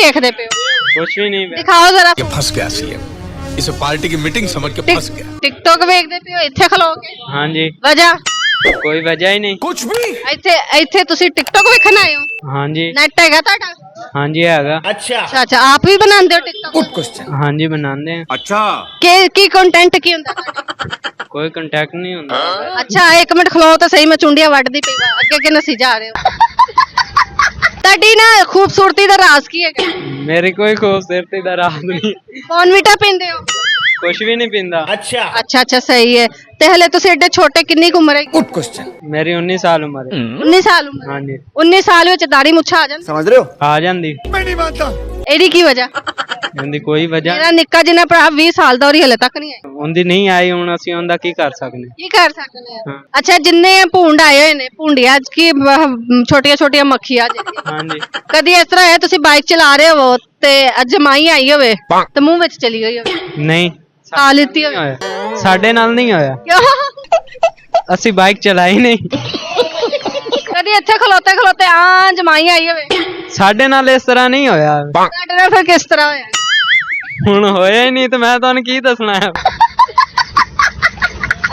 देखते पे हो? कुछ भी नहीं। दिखाओ जरा। ये फंस गया सीएम, इसे पार्टी की मीटिंग समझ के फंस गया। टिकटॉक देखते पे हो इत्थे खलो के? हाँ जी। वजह कोई वजह ही नहीं। कुछ भी ਇੱਥੇ ਇੱਥੇ ਤੁਸੀਂ ਟਿਕਟੌਕ ਵੇਖਣ ਆਏ ਹੋ? हाँ जी। ਨੈਟ ਹੈਗਾ ਤੁਹਾਡਾ? हाँ जी हैगा। ਅੱਛਾ ਅੱਛਾ ਆਪ ਵੀ ਬਣਾਉਂਦੇ ਹੋ ਟਿਕਟੌਕ? Good question. हाँ जी बनाते हैं। अच्छा ਕੀ ਕੰਟੈਂਟ ਕੀ ਹੁੰਦਾ ਤੁਹਾਡਾ? कोई कांटेक्ट नहीं होता। ਅੱਛਾ ਇੱਕ ਮਿੰਟ ਖਲੋ ਤਾਂ ਸਹੀ ਮੈਂ ਚੁੰਡੀਆਂ ਵੱਢਦੀ ਪਈ ਵਾ ਅੱਗੇ ਕਿ ਨਸੀ ਜਾ ਰਹੇ ਹੋ ਤੁਹਾਡੀ ਨਾ ਖੂਬਸੂਰਤੀ ਦਾ ਰਾਜ਼ ਕੀ ਹੈਗਾ? मेरी कोई खूबसूरती का राज नहीं। ਬੋਨਵੀਟਾ ਪੀਂਦੇ ਹੋ? कुछ भी नहीं पींदा। ਅੱਛਾ ਅੱਛਾ ਸਹੀ ਹੈ ਤੇ ਹਲੇ ਤੁਸੀਂ ਐਡੇ ਛੋਟੇ ਕਿੰਨੀ ਕੁ ਉਮਰ ਹੈ? Good question. मेरी 19 साल उम्र है। 19 ਸਾਲ ਉਮਰ? हाँ जी। 19 ਸਾਲ ਵਿੱਚ ਦਾੜੀ ਮੁੱਛਾਂ ਆ ਜਾਣ? समझ रहे हो? आ जाती। मैं नहीं मानता। ਇਹਦੀ ਕੀ ਵਜ੍ਹਾ? उनकी कोई वजह ਮੇਰਾ ਨਿੱਕਾ ਜਿਹਾ ਭਰਾ 20 ਸਾਲ ਦਾ ਔਰ ਹਲੇ ਤੱਕ ਨਹੀਂ ਆਇਆ। उनकी नहीं आई हूं ਅਸੀਂ ਉਹਦਾ ਕੀ ਕਰ ਸਕਦੇ। ਕੀ ਕਰ ਸਕਦੇ ਆ? ਹਾਂ। ਅੱਛਾ ਜਿੰਨੇ ਭੂੰਡ ਆਏ ਹੋਏ ਨੇ ਭੂੰਡੀਆਂ ਅੱਜ ਕੀ ਛੋਟੀਆਂ ਛੋਟੀਆਂ ਮੱਖੀਆਂ ਜਿਹੜੀਆਂ हाँ जी। ਕਦੀ ਇਸ ਤਰ੍ਹਾਂ ਹੋਇਆ ਤੁਸੀਂ ਬਾਈਕ ਚਲਾ ਰਹੇ ਹੋ ਤੇ ਅਜਮਾਈ ਆਈ ਹੋਵੇ ਤੇ ਮੂੰਹ ਵਿੱਚ ਚਲੀ ਗਈ ਹੋਵੇ नहीं ਖਾ ਲਿੱਤੀ नहीं ਹੋਵੇ? होया। ਸਾਡੇ ਨਾਲ ਨਹੀਂ ਹੋਇਆ। ਕਿਉਂ? ਅਸੀਂ ਬਾਈਕ ਚਲਾਈ ਨਹੀਂ। ਕਦੀ ਇੱਥੇ ਖਲੋਤੇ ਖਲੋਤੇ ਆ ਜਮਾਈ ਆਈ ਹੋਵੇ? ਸਾਡੇ ਨਾਲ ਇਸ ਤਰ੍ਹਾਂ ਨਹੀਂ ਹੋਇਆ। ਤੁਹਾਡੇ ਨਾਲ ਫਿਰ ਕਿਸ ਤਰ੍ਹਾਂ ਹੋਇਆ? ਹੁਣ ਹੋਇਆ ਹੀ ਨਹੀਂ ਤੇ ਮੈਂ ਤੁਹਾਨੂੰ ਕੀ ਦੱਸਣਾ ਹੈ।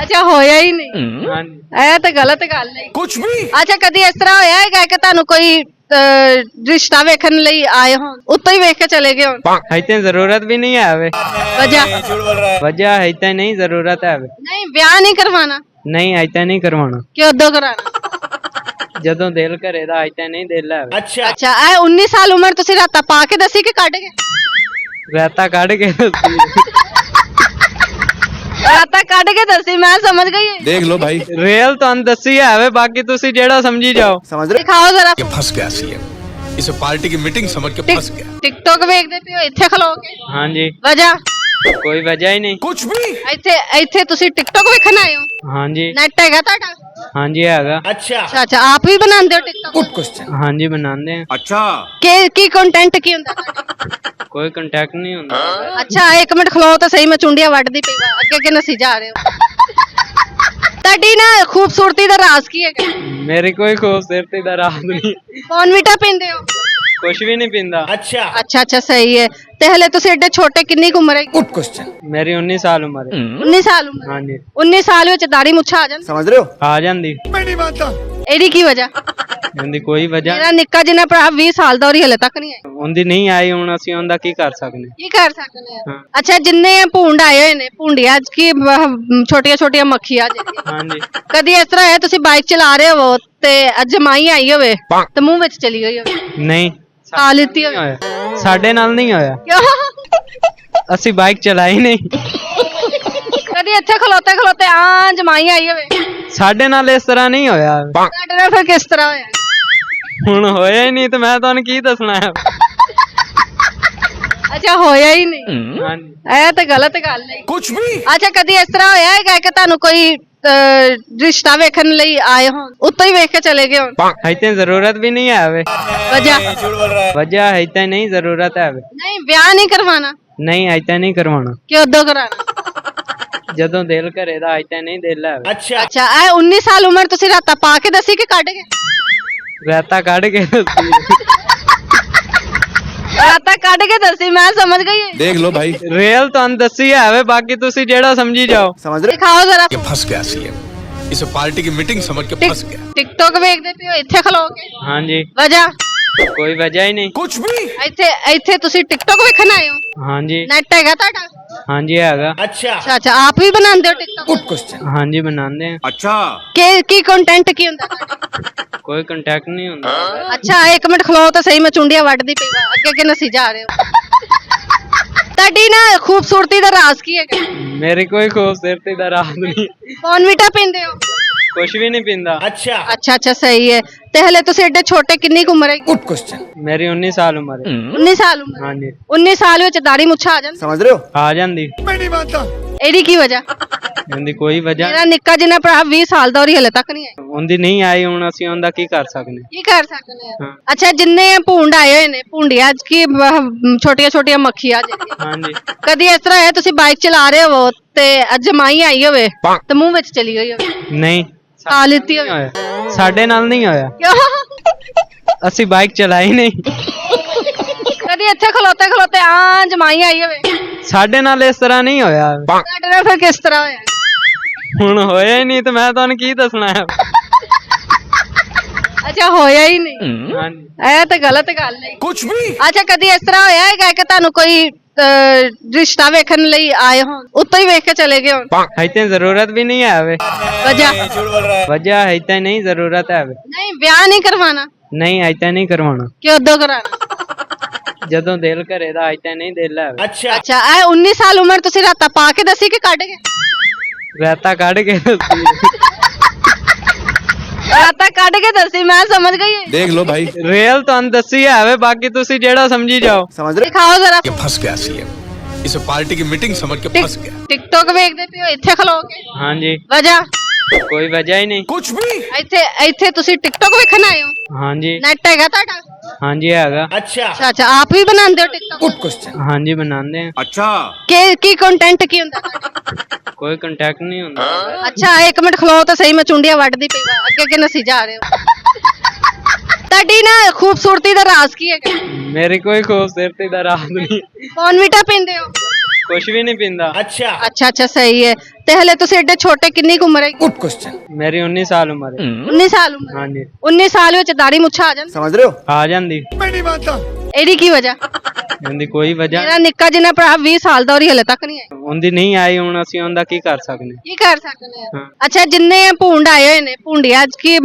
ਅੱਛਾ ਹੋਇਆ ਹੀ ਨਹੀਂ। ਹਾਂਜੀ। ਇਹ ਤਾਂ ਗਲਤ ਗੱਲ ਹੈ। कुछ भी ਅੱਛਾ ਕਦੀ ਇਸ ਤਰ੍ਹਾਂ ਹੋਇਆ ਹੈਗਾ ਕਿ ਤੁਹਾਨੂੰ ਕੋਈ ਰਿਸ਼ਤਾ ਵੇਖਣ ਲਈ ਆਏ ਹੋਣ ਉੱਤੋਂ ਹੀ ਵੇਖ ਕੇ ਚਲੇ ਗਏ ਹੋਣ? ਇੱਥੇ ਜ਼ਰੂਰਤ ਵੀ ਨਹੀਂ ਹੈ ਵੇ। ਵਜ੍ਹਾ ਵਜ੍ਹਾ ਇੱਥੇ ਨਹੀਂ ਜ਼ਰੂਰਤ ਹੈ ਵੇ। ਨਹੀਂ ਵਿਆਹ ਨਹੀਂ ਕਰਵਾਣਾ? ਨਹੀਂ ਇੱਥੇ ਨਹੀਂ ਕਰਵਾਉਣਾ। ਕਿਉਂ ਉਦੋਂ ਕਰਾਣਾ? ਜਦੋਂ ਦਿਲ ਕਰੇ ਦਾ ਇੱਥੇ ਨਹੀਂ ਦਿਲ ਹੈ ਵੇ। ਅੱਛਾ ਇਹ 19 ਸਾਲ ਉਮਰ ਤੁਸੀਂ ਰਾਤਾ ਪਾ ਕੇ ਦੱਸੀ ਕਿ ਕੱਢ ਕੇ? ਰਹਿਤਾ ਕੱਢ ਕੇ ਦੱਸੀ। ਰਾਤਾ ਕੱਢ ਕੇ ਦੱਸੀ ਮੈਂ ਸਮਝ ਗਈ। देख लो भाई। ਰੀਅਲ ਤੁਹਾਨੂੰ ਦੱਸੀ ਹੈ ਵੇ ਬਾਕੀ ਤੁਸੀਂ ਜਿਹੜਾ ਸਮਝੀ ਜਾਓ। समझ रहे ਦਿਖਾਓ ਜ਼ਰਾ। ये फंस गया सीएम, इसे पार्टी की मीटिंग समझ के फंस गया। ਟਿਕਟੌਕ ਵੇਖਦੇ ਪਏ ਹੋ ਇੱਥੇ ਖਲੋ ਕੇ? हाँ जी। ਵਜ੍ਹਾ ਕੋਈ ਵਜ੍ਹਾ ਹੀ ਨਹੀਂ। कुछ भी ਇੱਥੇ ਤੁਸੀਂ ਟਿਕਟੌਕ ਵੇਖਣ ਆਏ ਹੋ? हाँ जी। ਨੈਟ ਹੈਗਾ ਤੁਹਾਡਾ? हाँ जी हैगा। ਅੱਛਾ ਅੱਛਾ ਆਪ ਵੀ ਬਣਾਉਂਦੇ ਹੋ ਟਿਕਟੌਕ? Good question. हाँ जी बनाते हैं। अच्छा ਕੀ ਕੰਟੈਂਟ ਕੀ ਹੁੰਦਾ ਤੁਹਾਡਾ? कोई कांटेक्ट नहीं होता। ਅੱਛਾ ਇੱਕ ਮਿੰਟ ਖਲੋ ਤਾਂ ਸਹੀ ਮੈਂ ਚੁੰਡੀਆਂ ਵੱਢਦੀ ਪਈ ਵਾ ਅੱਗੇ ਕਿ ਨਸੀ ਜਾ ਰਹੇ ਹੋ ਤੁਹਾਡੀ ਨਾ ਖੂਬਸੂਰਤੀ ਦਾ ਰਾਜ਼ ਕੀ ਹੈਗਾ? मेरी कोई खूबसूरती का राज नहीं। ਬੋਨਵੀਟਾ ਪੀਂਦੇ ਹੋ? कुछ भी नहीं पींदा। ਅੱਛਾ ਸਹੀ ਹੈ ਤੇ ਹਲੇ ਤੁਸੀਂ ਐਡੇ ਛੋਟੇ ਕਿੰਨੀ ਕੁ ਉਮਰ ਹੈ? Good question. मेरी 19 साल उम्र है। 19 ਸਾਲ ਉਮਰ? हाँ जी। 19 ਸਾਲ ਵਿੱਚ ਦਾੜੀ ਮੁੱਛਾਂ ਆ ਜਾਣ? समझ रहे हो? आ जाती। मैं नहीं मानता। ਇਹਦੀ ਕੀ ਵਜ੍ਹਾ? उनकी कोई वजह ਮੇਰਾ ਨਿੱਕਾ ਜਿਹਾ ਭਰਾ 20 ਸਾਲ ਦਾ ਔਰ ਹਲੇ ਤੱਕ ਨਹੀਂ ਆਇਆ। उनकी नहीं आई हूं ਅਸੀਂ ਉਹਦਾ ਕੀ ਕਰ ਸਕਦੇ। ਕੀ ਕਰ ਸਕਦੇ ਆ? ਹਾਂ। ਅੱਛਾ ਜਿੰਨੇ ਭੂੰਡ ਆਏ ਹੋਏ ਨੇ ਭੂੰਡੀਆਂ ਅੱਜ ਕੀ ਛੋਟੀਆਂ ਛੋਟੀਆਂ ਮੱਖੀਆਂ ਜਿਹੜੀਆਂ हाँ जी। ਕਦੀ ਇਸ ਤਰ੍ਹਾਂ ਹੋਇਆ ਤੁਸੀਂ ਬਾਈਕ ਚਲਾ ਰਹੇ ਹੋ ਤੇ ਅਜਮਾਈ ਆਈ ਹੋਵੇ ਤੇ ਮੂੰਹ ਵਿੱਚ ਚਲੀ ਗਈ ਹੋਵੇ नहीं ਖਾ ਲਿੱਤੀ नहीं ਹੋਵੇ? होया। ਸਾਡੇ ਨਾਲ ਨਹੀਂ ਹੋਇਆ। ਕਿਉਂ? ਅਸੀਂ ਬਾਈਕ ਚਲਾਈ ਨਹੀਂ। ਕਦੀ ਇੱਥੇ ਖਲੋਤੇ ਖਲੋਤੇ ਆ ਜਮਾਈ ਆਈ ਹੋਵੇ? ਸਾਡੇ ਨਾਲ ਇਸ ਤਰ੍ਹਾਂ ਨਹੀਂ ਹੋਇਆ। ਤੁਹਾਡੇ ਨਾਲ ਫਿਰ ਕਿਸ ਤਰ੍ਹਾਂ ਹੋਇਆ? ਹੁਣ ਹੋਇਆ ਹੀ ਨਹੀਂ ਤੇ ਮੈਂ ਤੁਹਾਨੂੰ ਕੀ ਦੱਸਣਾ ਹੈ। ਅੱਛਾ ਹੋਇਆ ਹੀ ਨਹੀਂ। ਹਾਂਜੀ। ਇਹ ਤਾਂ ਗਲਤ ਗੱਲ ਹੈ। कुछ भी ਅੱਛਾ ਕਦੀ ਇਸ ਤਰ੍ਹਾਂ ਹੋਇਆ ਹੈਗਾ ਕਿ ਤੁਹਾਨੂੰ ਕੋਈ ਰਿਸ਼ਤਾ ਵੇਖਣ ਲਈ ਆਏ ਹੋਣ ਉੱਤੋਂ ਹੀ ਵੇਖ ਕੇ ਚਲੇ ਗਏ ਹੋਣ? ਇੱਥੇ ਜ਼ਰੂਰਤ ਵੀ ਨਹੀਂ ਹੈ ਵੇ। ਵਜ੍ਹਾ ਵਜ੍ਹਾ ਇੱਥੇ ਨਹੀਂ ਜ਼ਰੂਰਤ ਹੈ ਵੇ। ਨਹੀਂ ਵਿਆਹ ਨਹੀਂ ਕਰਵਾਣਾ? ਨਹੀਂ ਇੱਥੇ ਨਹੀਂ ਕਰਵਾਉਣਾ। ਕਿਉਂ ਉਦੋਂ ਕਰਾਣਾ? ਜਦੋਂ ਦਿਲ ਕਰੇ ਦਾ ਇੱਥੇ ਨਹੀਂ ਦਿਲ ਹੈ ਵੇ। ਅੱਛਾ ਇਹ 19 ਸਾਲ ਉਮਰ ਤੁਸੀਂ ਰਾਤਾ ਪਾ ਕੇ ਦੱਸੀ ਕਿ ਕੱਢ ਕੇ? ਰਹਿਤਾ ਕੱਢ ਕੇ ਦੱਸੀ। ਰਾਤਾ ਕੱਢ ਕੇ ਦੱਸੀ ਮੈਂ ਸਮਝ ਗਈ। देख लो भाई। ਰੀਅਲ ਤੁਹਾਨੂੰ ਦੱਸੀ ਹੈ ਵੇ ਬਾਕੀ ਤੁਸੀਂ ਜਿਹੜਾ ਸਮਝੀ ਜਾਓ। समझ रहे ਦਿਖਾਓ ਜ਼ਰਾ। ये फंस गया सीएम, इसे पार्टी की मीटिंग समझ के फंस गया। ਟਿਕਟੌਕ ਵੇਖਦੇ ਪਏ ਹੋ ਇੱਥੇ ਖਲੋ ਕੇ? हाँ जी। ਵਜ੍ਹਾ कोई वजह ही नहीं। कुछ भी ਇੱਥੇ ਤੁਸੀਂ ਟਿਕਟੌਕ ਵੇਖਣ ਆਏ ਹੋ? हाँ जी। ਨੈਟ ਹੈਗਾ ਤੁਹਾਡਾ? हाँ जी हैगा। ਅੱਛਾ ਆਪ ਵੀ ਬਣਾਉਂਦੇ ਹੋ ਟਿਕਟੌਕ? Good question. हाँ जी बनाते हैं। अच्छा ਕੀ ਕੰਟੈਂਟ ਕੀ ਹੁੰਦਾ ਤੁਹਾਡਾ? कोई कांटेक्ट नहीं होता। ਅੱਛਾ ਇੱਕ ਮਿੰਟ ਖਲੋ ਤਾਂ ਸਹੀ ਮੈਂ ਚੁੰਡੀਆਂ ਵੱਢਦੀ ਪਈ ਵਾ ਅੱਗੇ ਕਿ ਨਸੀ ਜਾ ਰਹੇ ਹੋ ਤੁਹਾਡੀ ਨਾ ਖੂਬਸੂਰਤੀ ਦਾ ਰਾਜ਼ ਕੀ ਹੈਗਾ? मेरी कोई खूबसूरती का राज नहीं। ਬੋਨਵੀਟਾ ਪੀਂਦੇ ਹੋ? कुछ भी नहीं पींदा। ਅੱਛਾ ਸਹੀ ਹੈ ਤੇ ਹਲੇ ਤੁਸੀਂ ਐਡੇ ਛੋਟੇ ਕਿੰਨੀ ਕੁ ਉਮਰ ਹੈ? Good question. मेरी 19 साल उम्र है। 19 ਸਾਲ ਉਮਰ? हाँ जी। 19 ਸਾਲ ਵਿੱਚ ਦਾੜੀ ਮੁੱਛਾਂ ਆ ਜਾਣ? समझ रहे हो? आ जाती। मैं नहीं मानता। ਇਹਦੀ ਕੀ ਵਜ੍ਹਾ? उनकी कोई वजह ਮੇਰਾ ਨਿੱਕਾ ਜਿਹਾ ਭਰਾ 20 ਸਾਲ ਦਾ ਔਰ ਹਲੇ ਤੱਕ ਨਹੀਂ ਆਇਆ। उनकी नहीं आई हूं ਅਸੀਂ ਉਹਦਾ ਕੀ ਕਰ ਸਕਦੇ। ਕੀ ਕਰ ਸਕਦੇ ਆ? ਹਾਂ। ਅੱਛਾ ਜਿੰਨੇ ਭੂੰਡ ਆਏ ਹੋਏ ਨੇ ਭੂੰਡੀਆਂ ਅੱਜ ਕੀ ਛੋਟੀਆਂ ਛੋਟੀਆਂ ਮੱਖੀਆਂ ਜਿਹੜੀਆਂ हाँ जी। ਕਦੀ ਇਸ ਤਰ੍ਹਾਂ ਹੋਇਆ ਤੁਸੀਂ ਬਾਈਕ ਚਲਾ ਰਹੇ ਹੋ ਤੇ ਅਜਮਾਈ ਆਈ ਹੋਵੇ ਤੇ ਮੂੰਹ ਵਿੱਚ ਚਲੀ ਗਈ ਹੋਵੇ नहीं ਖਾ ਲਿੱਤੀ नहीं ਹੋਵੇ? होया। ਸਾਡੇ ਨਾਲ ਨਹੀਂ ਹੋਇਆ। ਕਿਉਂ? ਅਸੀਂ ਬਾਈਕ ਚਲਾਈ ਨਹੀਂ। ਕਦੀ ਇੱਥੇ ਖਲੋਤੇ ਖਲੋਤੇ ਜਮਾਈ ਆਈ ਹੋਵੇ ਸਾਡੇ ਨਾਲ ਇਸ ਤਰ੍ਹਾਂ ਨਹੀਂ ਹੋਇਆ। ਤੁਹਾਡੇ ਨਾਲ ਫਿਰ ਕਿਸ ਤਰ੍ਹਾਂ ਹੋਇਆ? ਹੁਣ ਹੋਇਆ ਹੀ ਨਹੀਂ ਤੇ ਮੈਂ ਤੁਹਾਨੂੰ ਕੀ ਦੱਸਣਾ ਹੈ। ਅੱਛਾ ਹੋਇਆ ਹੀ ਨਹੀਂ। ਹਾਂਜੀ ਇਹ ਤਾਂ ਗਲਤ ਗੱਲ ਹੈ। कुछ भी ਅੱਛਾ ਕਦੀ ਇਸ ਤਰ੍ਹਾਂ ਹੋਇਆ ਹੈਗਾ ਕਿ ਤੁਹਾਨੂੰ ਕੋਈ ਰਿਸ਼ਤਾ ਵੇਖਣ ਲਈ ਆਏ ਹੋਣ ਉੱਤੋਂ ਹੀ ਵੇਖ ਕੇ ਚਲੇ ਗਏ ਹੋਣ? ਇੱਥੇ ਜ਼ਰੂਰਤ ਵੀ ਨਹੀਂ ਹੈ ਵੇ। ਵਜ੍ਹਾ ਇੱਥੇ ਨਹੀਂ ਜ਼ਰੂਰਤ ਹੈ ਵੇ। ਨਹੀਂ ਵਿਆਹ ਨਹੀਂ ਕਰਵਾਣਾ? ਨਹੀਂ ਇੱਥੇ ਨਹੀਂ ਕਰਵਾਉਣਾ। ਕਿਉਂ ਉਦੋਂ ਕਰਾਣਾ? ਜਦੋਂ ਦਿਲ ਕਰੇ ਦਾ ਇੱਥੇ ਨਹੀਂ ਦਿਲ ਹੈ ਵੇ। ਅੱਛਾ ਇਹ 19 ਸਾਲ ਉਮਰ ਤੁਸੀਂ ਰਾਤਾ ਪਾ ਕੇ ਦੱਸੀ ਕਿ ਕੱਢ ਕੇ? ਰਾਤਾ ਕੱਢ ਕੇ ਦੱਸੀ। ਰਾਤਾ ਕੱਢ ਕੇ ਦੱਸੀ, ਮੈਂ ਸਮਝ ਗਈ। देख लो भाई ਰੀਅਲ ਤੁਹਾਨੂੰ ਦੱਸੀ ਹੈ ਵੇ, ਬਾਕੀ ਤੁਸੀਂ ਜਿਹੜਾ ਸਮਝੀ ਜਾਓ। ਦਿਖਾਓ ਜ਼ਰਾ। ये फंस गया सीएम इसे पार्टी की मीटिंग समझ के फंस गया ਟਿਕਟੋਕ ਵੇਖਦੇ ਪਿਓ ਇੱਥੇ ਖਲੋ ਕੇ? ਹਾਂਜੀ ਵਜ੍ਹਾ ਕੋਈ ਵਜ੍ਹਾ ਹੀ ਨਹੀਂ। कुछ भी ਇੱਥੇ ਤੁਸੀਂ ਟਿਕਟੋਕ ਵੇਖਣ ਆਏ ਹੋ? ਹਾਂਜੀ ਨੈਟ ਹੈਗਾ ਤੁਹਾਡਾ? ਹਾਂਜੀ ਹੈਗਾ। ਅੱਛਾ ਆਪ ਵੀ ਬਣਾਉਂਦੇ ਹੋ ਟਿਕਟੋਕ? ਹਾਂਜੀ ਬਣਾਉਂਦੇ ਆ। अच्छा ਕੀ ਕੰਟੈਂਟ ਕੀ ਹੁੰਦਾ ਤੁਹਾਡਾ? ਕੋਈ ਕੰਟੈਕਟ ਨਹੀਂ ਹੁੰਦਾ। ਅੱਛਾ 1 ਮਿੰਟ ਖਲੋ ਤਾਂ ਸਹੀ, ਮੈਂ ਚੁੰਡੀਆਂ ਵੱਢਦੀ ਪਈ ਵਾ। ਅੱਗੇ ਕਿ ਨਸੀ ਜਾ ਰਹੇ ਹੋ? ਤੁਹਾਡੀ ਨਾ ਖੂਬਸੂਰਤੀ ਦਾ ਰਾਜ਼ ਕੀ ਹੈਗਾ? ਮੇਰੀ ਕੋਈ ਖੂਬਸੂਰਤੀ ਦਾ ਰਾਜ਼ ਨਹੀਂ। ਬੋਨਵੀਟਾ ਪੀਂਦੇ ਹੋ? ਕੁਛ ਵੀ ਨਹੀਂ ਪੀਂਦਾ। ਅੱਛਾ ਸਹੀ ਹੈ। ਤੇ ਹਲੇ ਤੁਸੀਂ ਐਡੇ ਛੋਟੇ, ਕਿੰਨੀ ਕੁ ਉਮਰ ਹੈ? ਮੇਰੀ 19 ਸਾਲ ਉਮਰ ਹੈ। 19 ਸਾਲ ਉਮਰ? ਹਾਂਜੀ 19 ਸਾਲ ਵਿੱਚ ਦਾੜੀ ਮੁੱਛਾਂ ਆ ਜਾਂਦੀ? ਆ ਜਾਂਦੀ। ਇਹਦੀ ਕੀ ਵਜ੍ਹਾ? ਉਹਦੀ ਕੋਈ ਵਜ੍ਹਾ ਮੇਰਾ ਨਿੱਕਾ ਜਿਹਾ ਭਰਾ 20 ਸਾਲ ਦਾ, ਔਰ ਹਲੇ ਤੱਕ ਨਹੀਂ ਆਇਆ। ਉਹਦੀ ਨਹੀਂ ਆਈ, ਹੁਣ ਅਸੀਂ ਉਹਦਾ ਕੀ ਕਰ ਸਕਦੇ। ਕੀ ਕਰ ਸਕਦੇ ਆ? ਹਾਂ। ਅੱਛਾ ਜਿੰਨੇ ਭੂੰਡ ਆਏ ਹੋਏ ਨੇ, ਭੂੰਡੀਆਂ ਕੀ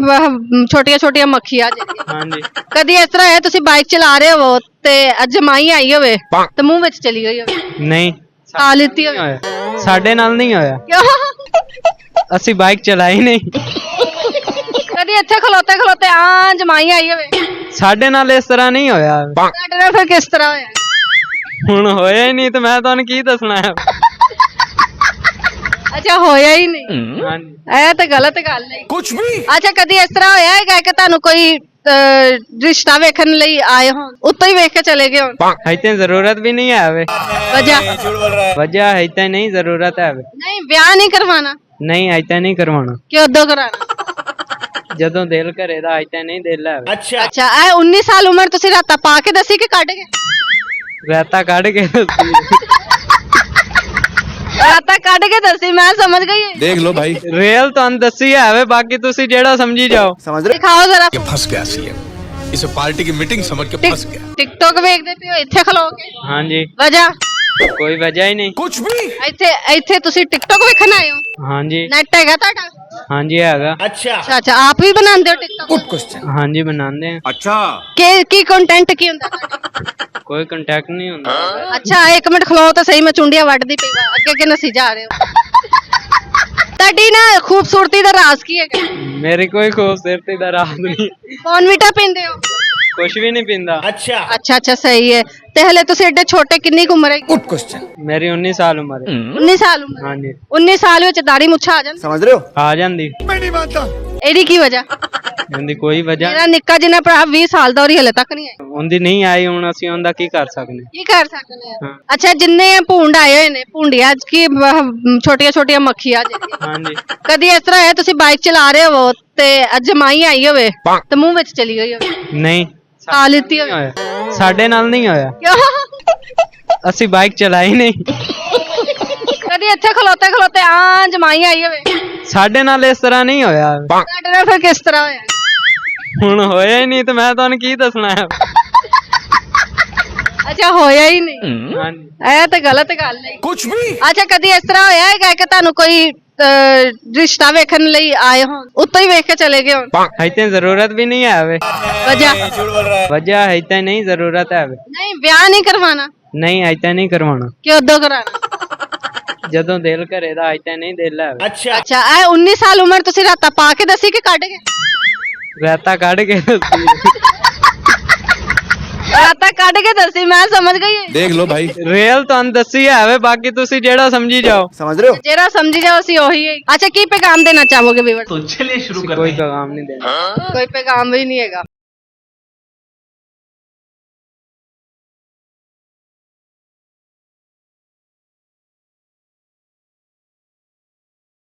ਛੋਟੀਆਂ ਛੋਟੀਆਂ ਮੱਖੀਆਂ ਜਿਹੜੀਆਂ, ਹਾਂਜੀ ਕਦੀ ਇਸ ਤਰ੍ਹਾਂ ਹੋਇਆ ਤੁਸੀਂ ਬਾਈਕ ਚਲਾ ਰਹੇ ਹੋ ਤੇ ਜਮਾਈ ਆਈ ਹੋਵੇ ਤੇ ਮੂੰਹ ਵਿੱਚ ਚਲੀ ਗਈ ਹੋਵੇ, ਨਹੀਂ ਖਾ ਲਿੱਤੀ ਹੋਵੇ? ਹੋਇਆ। ਸਾਡੇ ਨਾਲ ਨਹੀਂ ਹੋਇਆ। ਕਿਉਂ? ਅਸੀਂ ਬਾਈਕ ਚਲਾਈ ਨਹੀਂ। ਕਦੀ ਇੱਥੇ ਖਲੋਤੇ ਖਲੋਤੇ ਜਮਾਈ ਆਈ ਹੋਵੇ? ਸਾਡੇ ਨਾਲ ਇਸ ਤਰ੍ਹਾਂ ਨਹੀਂ ਹੋਇਆ। ਤੁਹਾਡੇ ਨਾਲ ਫਿਰ ਕਿਸ ਤਰ੍ਹਾਂ ਹੋਇਆ? ਹੁਣ ਹੋਇਆ ਹੀ ਨਹੀਂ ਤੇ ਮੈਂ ਤੁਹਾਨੂੰ ਕੀ ਦੱਸਣਾ ਹੈ। ਅੱਛਾ ਹੋਇਆ ਹੀ ਨਹੀਂ। ਹਾਂਜੀ ਇਹ ਤਾਂ ਗਲਤ ਗੱਲ ਹੈ। कुछ भी ਅੱਛਾ ਕਦੀ ਇਸ ਤਰ੍ਹਾਂ ਹੋਇਆ ਹੈਗਾ ਕਿ ਤੁਹਾਨੂੰ ਕੋਈ ਰਿਸ਼ਤਾ ਵੇਖਣ ਲਈ ਆਏ ਹੋਣ ਉੱਤੋਂ ਹੀ ਵੇਖ ਕੇ ਚਲੇ ਗਏ ਹੋਣ? ਇੱਥੇ ਜ਼ਰੂਰਤ ਵੀ ਨਹੀਂ ਹੈ ਵੇ। ਵਜ੍ਹਾ ਇੱਥੇ ਨਹੀਂ ਜ਼ਰੂਰਤ ਹੈ ਵੇ। ਨਹੀਂ ਵਿਆਹ ਨਹੀਂ ਕਰਵਾਣਾ? ਨਹੀਂ ਇੱਥੇ ਨਹੀਂ ਕਰਵਾਉਣਾ। ਕਿਉਂ ਉਦੋਂ ਕਰਾਣਾ? ਜਦੋਂ ਦਿਲ ਕਰੇ ਦਾ ਇੱਥੇ ਨਹੀਂ ਦਿਲ ਹੈ ਵੇ। ਅੱਛਾ ਇਹ 19 ਸਾਲ ਉਮਰ ਤੁਸੀਂ ਰਾਤਾ ਪਾ ਕੇ ਦੱਸੀ ਕਿ ਕੱਢ ਕੇ? ਰਾਤਾ ਕੱਢ ਕੇ ਦੱਸੀ। ਰਾਤਾ ਕੱਢ ਕੇ ਦੱਸੀ, ਮੈਂ ਸਮਝ ਗਈ। देख लो भाई ਰੀਅਲ ਤੁਹਾਨੂੰ ਦੱਸੀ ਹੈ ਵੇ, ਬਾਕੀ ਤੁਸੀਂ ਜਿਹੜਾ ਸਮਝੀ ਜਾਓ। ਦਿਖਾਓ ਜ਼ਰਾ। ये फंस गया सीएम इसे पार्टी की मीटिंग समझ के फंस गया ਟਿਕਟੋਕ ਵੇਖਦੇ ਪਿਓ ਇੱਥੇ ਖਲੋ ਕੇ? ਹਾਂਜੀ ਵਜ੍ਹਾ ਕੋਈ ਵਜ੍ਹਾ ਹੀ ਨਹੀਂ। कुछ भी ਇੱਥੇ ਤੁਸੀਂ ਟਿਕਟੋਕ ਵੇਖਣ ਆਏ ਹੋ? ਹਾਂਜੀ ਨੈਟ ਹੈਗਾ ਤੁਹਾਡਾ? ਹਾਂਜੀ ਹੈਗਾ। ਅੱਛਾ ਆਪ ਵੀ ਬਣਾਉਂਦੇ ਹੋ ਟਿਕਟੋਕ? ਹਾਂਜੀ ਬਣਾਉਂਦੇ ਆ। अच्छा ਕੀ ਕੰਟੈਂਟ ਕੀ ਹੁੰਦਾ ਤੁਹਾਡਾ? ਕੋਈ ਕੰਟੈਕਟ ਨਹੀਂ ਹੁੰਦਾ। ਅੱਛਾ 1 ਮਿੰਟ ਖਲੋ ਤਾਂ ਸਹੀ, ਮੈਂ ਚੁੰਡੀਆਂ ਵੱਢਦੀ ਪਈ ਵਾ। ਅੱਗੇ ਕਿ ਨਸੀ ਜਾ ਰਹੇ ਹੋ? ਤੁਹਾਡੀ ਨਾ ਖੂਬਸੂਰਤੀ ਦਾ ਰਾਜ਼ ਕੀ ਹੈਗਾ? ਮੇਰੀ ਕੋਈ ਖੂਬਸੂਰਤੀ ਦਾ ਰਾਜ਼ ਨਹੀਂ। ਬੋਨਵੀਟਾ ਪੀਂਦੇ ਹੋ? ਕੁਛ ਵੀ ਨਹੀਂ ਪੀਂਦਾ। ਅੱਛਾ ਸਹੀ ਹੈ। ਤੇ ਹਲੇ ਤੁਸੀਂ ਐਡੇ ਛੋਟੇ, ਕਿੰਨੀ ਕੁ ਉਮਰ ਹੈ? ਮੇਰੀ 19 ਸਾਲ ਉਮਰ ਹੈ। 19 ਸਾਲ ਉਮਰ? ਹਾਂਜੀ 19 ਸਾਲ ਵਿੱਚ ਦਾੜੀ ਮੁੱਛਾਂ ਆ ਜਾਂਦੀ? ਆ ਜਾਂਦੀ। ਇਹਦੀ ਕੀ ਵਜ੍ਹਾ? ਉਹਦੀ ਕੋਈ ਵਜ੍ਹਾ ਮੇਰਾ ਨਿੱਕਾ ਜਿਹਾ ਭਰਾ 20 ਸਾਲ ਦਾ, ਔਰ ਹਲੇ ਤੱਕ ਨਹੀਂ ਆਇਆ। ਉਹਦੀ ਨਹੀਂ ਆਈ, ਹੁਣ ਅਸੀਂ ਉਹਦਾ ਕੀ ਕਰ ਸਕਦੇ। ਕੀ ਕਰ ਸਕਦੇ ਆ? ਹਾਂ। ਅੱਛਾ ਜਿੰਨੇ ਭੂੰਡ ਆਏ ਹੋਏ ਨੇ, ਭੂੰਡੀਆਂ ਕੀ ਛੋਟੀਆਂ ਛੋਟੀਆਂ ਮੱਖੀਆਂ ਜਿਹੜੀਆਂ, ਹਾਂਜੀ ਕਦੀ ਇਸ ਤਰ੍ਹਾਂ ਹੋਇਆ ਤੁਸੀਂ ਬਾਈਕ ਚਲਾ ਰਹੇ ਹੋ ਤੇ ਜਮਾਈ ਆਈ ਹੋਵੇ ਤੇ ਮੂੰਹ ਵਿੱਚ ਚਲੀ ਗਈ ਹੋਵੇ, ਨਹੀਂ ਖਾ ਲਿੱਤੀ ਹੋਵੇ? ਹੋਇਆ। ਸਾਡੇ ਨਾਲ ਨਹੀਂ ਹੋਇਆ। ਕਿਉਂ? ਅਸੀਂ ਬਾਈਕ ਚਲਾਈ ਨਹੀਂ। ਕਦੀ ਇੱਥੇ ਖਲੋਤੇ ਖਲੋਤੇ ਜਮਾਈ ਆਈ ਹੋਵੇ? ਸਾਡੇ ਨਾਲ ਇਸ ਤਰ੍ਹਾਂ ਨਹੀਂ ਹੋਇਆ। ਤੁਹਾਡੇ ਨਾਲ ਫਿਰ ਕਿਸ ਤਰ੍ਹਾਂ ਹੋਇਆ? ਹੁਣ ਹੋਇਆ ਹੀ ਨਹੀਂ ਤੇ ਮੈਂ ਤੁਹਾਨੂੰ ਕੀ ਦੱਸਣਾ ਹੈ। ਅੱਛਾ ਹੋਇਆ ਹੀ ਨਹੀਂ। ਹਾਂਜੀ ਇਹ ਤਾਂ ਗਲਤ ਗੱਲ ਹੈ। कुछ भी ਅੱਛਾ ਕਦੀ ਇਸ ਤਰ੍ਹਾਂ ਹੋਇਆ ਹੈਗਾ ਕਿ ਤੁਹਾਨੂੰ ਕੋਈ ਰਿਸ਼ਤਾ ਵੇਖਣ ਲਈ ਆਏ ਹੋਣ ਉੱਤੋਂ ਹੀ ਵੇਖ ਕੇ ਚਲੇ ਗਏ ਹੋਣ? ਇੱਥੇ ਜ਼ਰੂਰਤ ਵੀ ਨਹੀਂ ਹੈ ਵੇ। ਵਜ੍ਹਾ ਇੱਥੇ ਨਹੀਂ ਜ਼ਰੂਰਤ ਹੈ ਵੇ। ਨਹੀਂ ਵਿਆਹ ਨਹੀਂ ਕਰਵਾਣਾ? ਨਹੀਂ ਇੱਥੇ ਨਹੀਂ ਕਰਵਾਉਣਾ। ਕਿਉਂ ਉਦੋਂ ਕਰਾਣਾ? ਜਦੋਂ ਦਿਲ ਕਰੇ ਦਾ ਇੱਥੇ ਨਹੀਂ ਦਿਲ ਹੈ ਵੇ। ਅੱਛਾ ਇਹ 19 ਸਾਲ ਉਮਰ ਤੁਸੀਂ ਰਾਤਾ ਪਾ ਕੇ ਦੱਸੀ ਕਿ ਕੱਢ ਕੇ? ਰਾਤਾ ਕੱਢ ਕੇ ਦੱਸੀ। ਰਾਤਾ ਕੱਢ ਕੇ ਦੱਸੀ, ਮੈਂ ਸਮਝ ਗਈ। देख लो भाई ਰੀਅਲ ਤੁਹਾਨੂੰ ਦੱਸੀ ਹੈ ਵੇ, ਬਾਕੀ ਤੁਸੀਂ ਜਿਹੜਾ ਸਮਝੀ ਜਾਓ। ਜਿਹੜਾ ਸਮਝੀ ਜਾਓ ਅਸੀਂ ਉਹੀ ਹੈ। ਅੱਛਾ ਕੀ ਪੈਗਾਮ ਦੇਣਾ ਚਾਹੋਗੇ ਵੀਵਰ? ਕੋਈ ਪੈਗਾਮ ਨਹੀਂ ਦੇਣਾ। ਕੋਈ ਪੈਗਾਮ ਵੀ ਨਹੀਂ ਹੈਗਾ।